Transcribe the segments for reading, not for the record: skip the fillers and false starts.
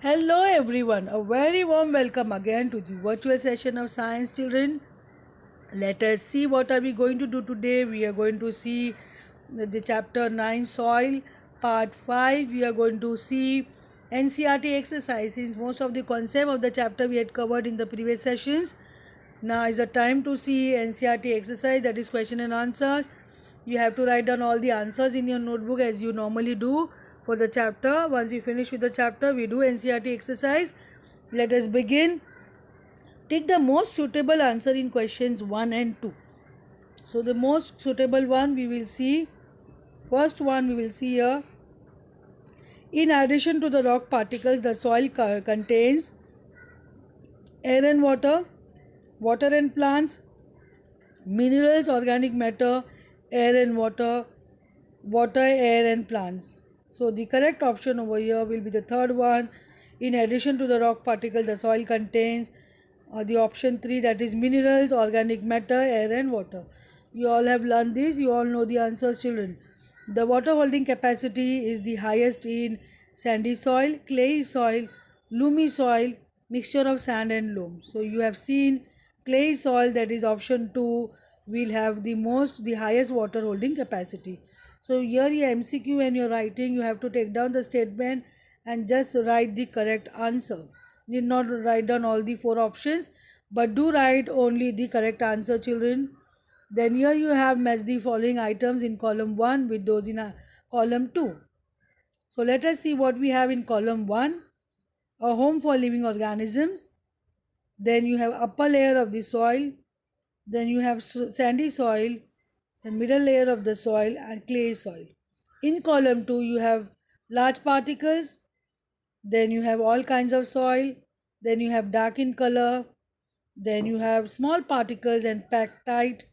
Hello everyone, a very warm welcome again to the virtual session of Science Children. Let us see what are we going to do today. We are going to see the chapter 9 Soil part 5. We are going to see NCERT exercises. Most of the concept of the chapter we had covered in the previous sessions. Now is the time to see NCERT exercise, that is question and answers. You have to write down all the answers in your notebook as you normally do for the chapter. Once we finish with the chapter, we do NCERT exercise. Let us begin. Take the most suitable answer in questions 1 and 2. So the most suitable one we will see. First one we will see here. In addition to the rock particles, the soil contains air and water, water and plants, minerals, organic matter, air and water, water, air and plants. So the correct option over here will be the third one. In addition to the rock particle, the soil contains the option 3, that is minerals, organic matter, air and water. You all have learned this. You all know the answers, children. The water holding capacity is the highest in sandy soil, clayey soil, loamy soil, mixture of sand and loam. So you have seen clay soil, that is option 2, will have the highest water holding capacity. So here your MCQ, when you're writing, you have to take down the statement and just write the correct answer. You need not write down all the 4 options, but do write only the correct answer, children. Then here you have match the following items in column 1 with those in column 2. So let us see what we have in column 1. A home for living organisms. Then you have upper layer of the soil. Then you have sandy soil, the middle layer of the soil, and clay soil. In column 2 you have large particles, then you have all kinds of soil, then you have dark in color, then you have small particles and packed tight,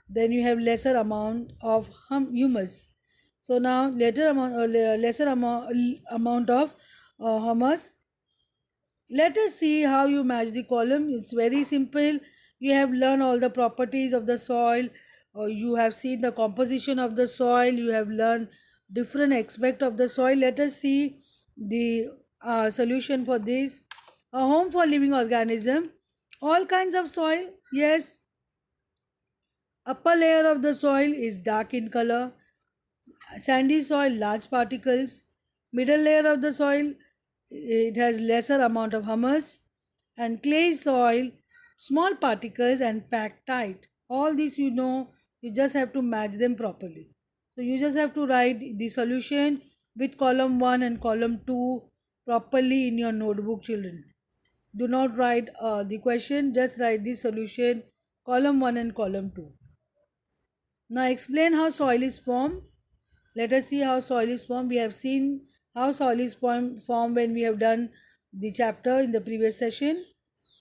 then you have lesser amount of humus. So now lesser amount of humus. Let us see how you match the column. It's very simple. You have learned all the properties of the soil, or you have seen the composition of the soil, you have learned different aspects of the soil. Let us see the solution for this. A home for living organism, all kinds of soil. Yes, upper layer of the soil is dark in color, sandy soil large particles, middle layer of the soil it has lesser amount of humus, and clay soil small particles and packed tight. All this you know, you just have to match them properly. So you just have to write the solution with column 1 and column 2 properly in your notebook, children. Do not write the question, just write the solution column 1 and column 2. Now explain how soil is formed. Let us see how soil is formed. We have seen how soil is formed when we have done the chapter in the previous session.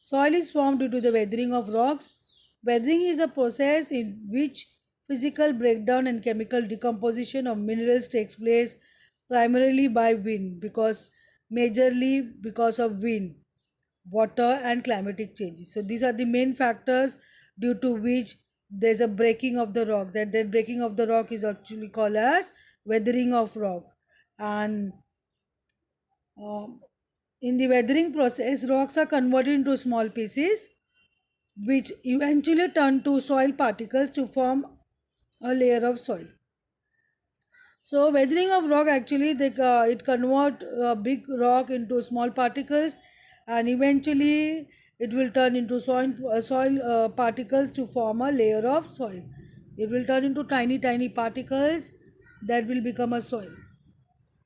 Soil is formed due to the weathering of rocks. Weathering is a process in which physical breakdown and chemical decomposition of minerals takes place primarily by wind, because majorly because of wind, water and climatic changes. So these are the main factors due to which there's a breaking of the rock. That breaking of the rock is actually called as weathering of rock. And um, in the weathering process, rocks are converted into small pieces which eventually turn to soil particles to form a layer of soil. So weathering of rock, actually it convert a big rock into small particles, and eventually it will turn into soil particles to form a layer of soil. It will turn into tiny particles that will become a soil.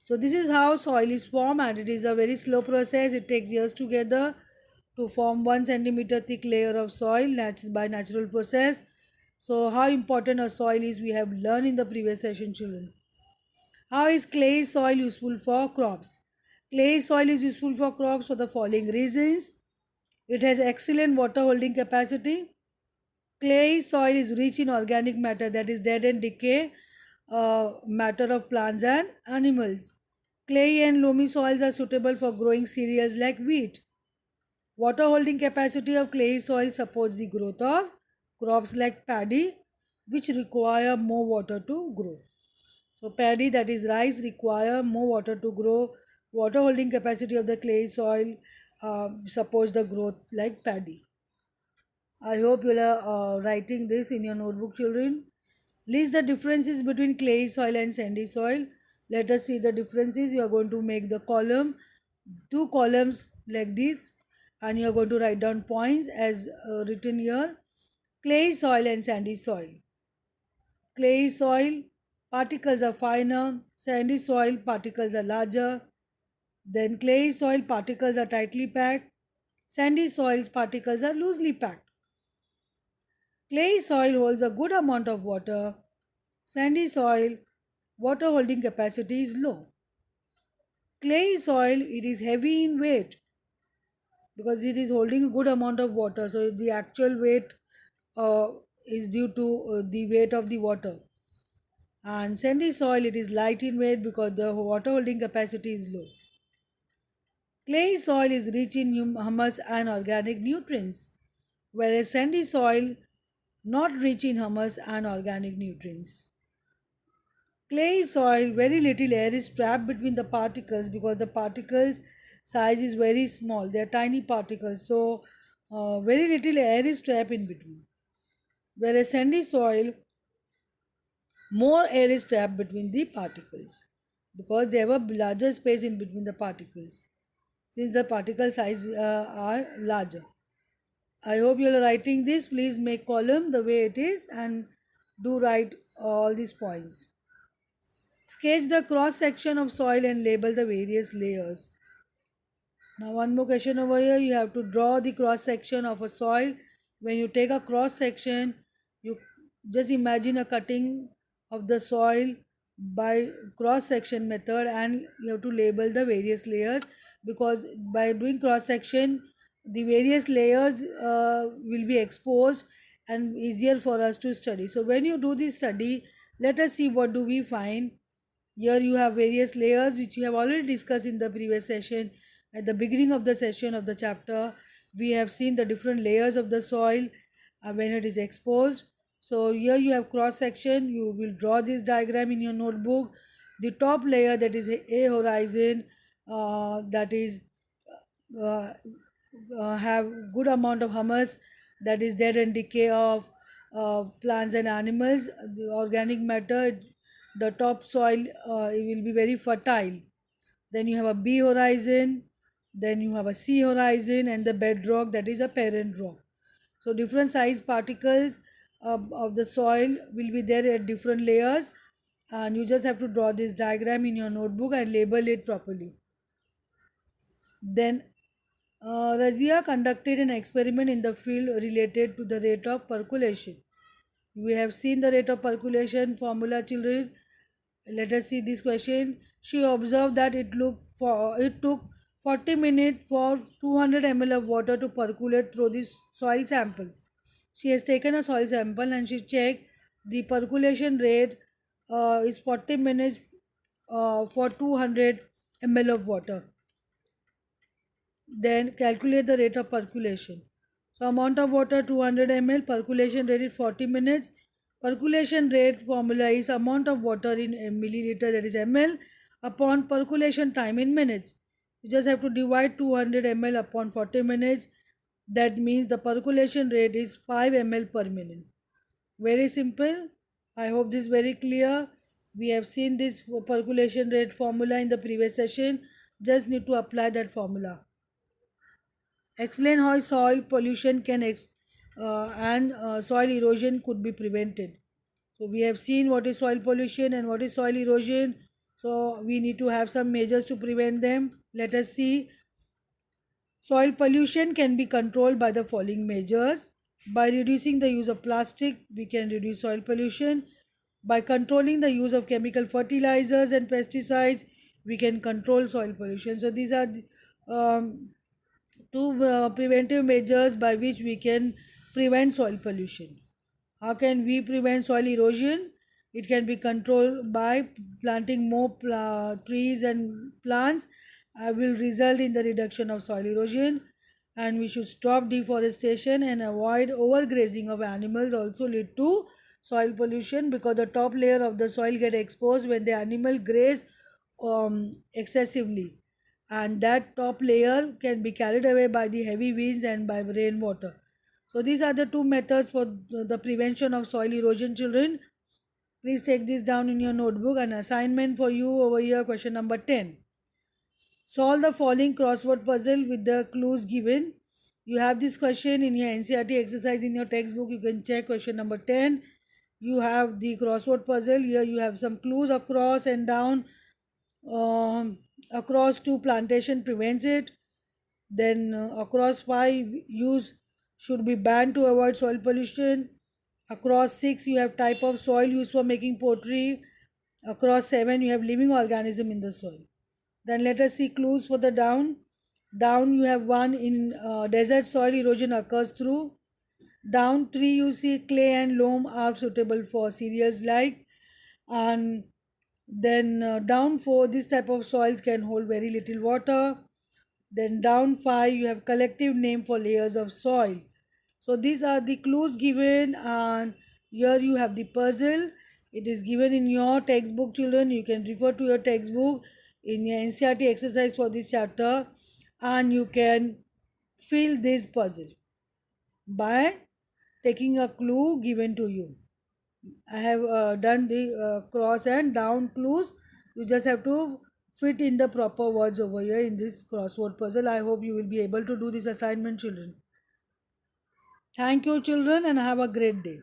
So this is how soil is formed, and it is a very slow process. It takes years together to form 1 centimeter thick layer of soil by natural process. So how important a soil is, we have learned in the previous session, children. How is clay soil useful for crops? Clay soil is useful for crops for the following reasons. It has excellent water holding capacity. Clay soil is rich in organic matter, that is dead and decay matter of plants and animals. Clay and loamy soils are suitable for growing cereals like wheat. Water holding capacity of clay soil supports the growth of crops like paddy, which require more water to grow. So paddy, that is rice, require more water to grow water holding capacity of the clay soil supports the growth like paddy. I hope you are writing this in your notebook, children. List the differences between clay soil and sandy soil. Let us see the differences. You are going to make the column, two columns like this, and you are going to write down points as written here. Clay soil and sandy soil. Clay soil particles are finer, sandy soil particles are larger. Then clay soil particles are tightly packed, sandy soil's particles are loosely packed. Clay soil holds a good amount of water. Sandy soil water holding capacity is low. Clay soil it is heavy in weight because it is holding a good amount of water. So the actual weight uh, is due to the weight of the water. And sandy soil it is light in weight because the water holding capacity is low. Clay soil is rich in humus and organic nutrients, whereas sandy soil not rich in humus and organic nutrients. Clay soil, very little air is trapped between the particles because the particles size is very small. They are tiny particles, so very little air is trapped in between. Whereas sandy soil, more air is trapped between the particles because they have a larger space in between the particles since the particle size are larger. I hope you are writing this. Please make column the way it is and do write all these points. Sketch the cross section of soil and label the various layers. Now one more question over here. You have to draw the cross section of a soil. When you take a cross section, you just imagine a cutting of the soil by cross section method, and you have to label the various layers because by doing cross section the various layers will be exposed and easier for us to study. So when you do this study, let us see what do we find. Here you have various layers which we have already discussed in the previous session. At the beginning of the session of the chapter, we have seen the different layers of the soil when it is exposed. So here you have cross section. You will draw this diagram in your notebook. The top layer, that is a horizon, that is uh, have good amount of humus, that is dead and decay of plants and animals, the organic matter. The top soil it will be very fertile. Then you have a B horizon, then you have a C horizon, and the bedrock, that is a parent rock. So different size particles of the soil will be there at different layers, and you just have to draw this diagram in your notebook and label it properly. Then Razia conducted an experiment in the field related to the rate of percolation. We have seen the rate of percolation formula, children. Let us see this question. She observed that it took 40 minutes for 200 ml of water to percolate through this soil sample. She has taken a soil sample and she checked the percolation rate is 40 minutes for 200 ml of water. Then calculate the rate of percolation. So amount of water 200 ml, percolation rate is 40 minutes. Percolation rate formula is amount of water in milliliter, that is ml, upon percolation time in minutes. You just have to divide 200 ml upon 40 minutes. That means the percolation rate is 5 ml per minute. Very simple. I hope this is very clear. We have seen this percolation rate formula in the previous session. Just need to apply that formula. Explain how soil pollution and soil erosion could be prevented. So we have seen what is soil pollution and what is soil erosion. So we need to have some measures to prevent them. Let us see. Soil pollution can be controlled by the following measures. By reducing the use of plastic, we can reduce soil pollution. By controlling the use of chemical fertilizers and pesticides, we can control soil pollution. So these are um, two preventive measures by which we can prevent soil pollution. How can we prevent soil erosion? It can be controlled by planting more trees and plants. Will result in the reduction of soil erosion, and we should stop deforestation and avoid overgrazing of animals. Also lead to soil pollution because the top layer of the soil get exposed when the animal graze excessively, and that top layer can be carried away by the heavy winds and by rainwater. So these are the two methods for the prevention of soil erosion, children. Please take this down in your notebook. An assignment for you over here, question number 10. Solve the following crossword puzzle with the clues given. You have this question in your NCRT exercise in your textbook. You can check question number 10. You have the crossword puzzle. Here you have some clues across and down. Across to plantation prevents it. Then across 5, use should be banned to avoid soil pollution. Across 6, you have type of soil used for making pottery. Across 7, you have living organism in the soil. Then let us see clues for the down. Down you have 1 in desert soil erosion occurs through. Down 3 you see clay and loam are suitable for cereals like. And then down 4 this type of soils can hold very little water. Then down 5 you have collective name for layers of soil. So these are the clues given, and here you have the puzzle. It is given in your textbook, children. You can refer to your textbook in your NCRT exercise for this chapter, and you can fill this puzzle by taking a clue given to you. I have done the cross and down clues. You just have to fit in the proper words over here in this crossword puzzle. I hope you will be able to do this assignment, children. Thank you, children, and have a great day.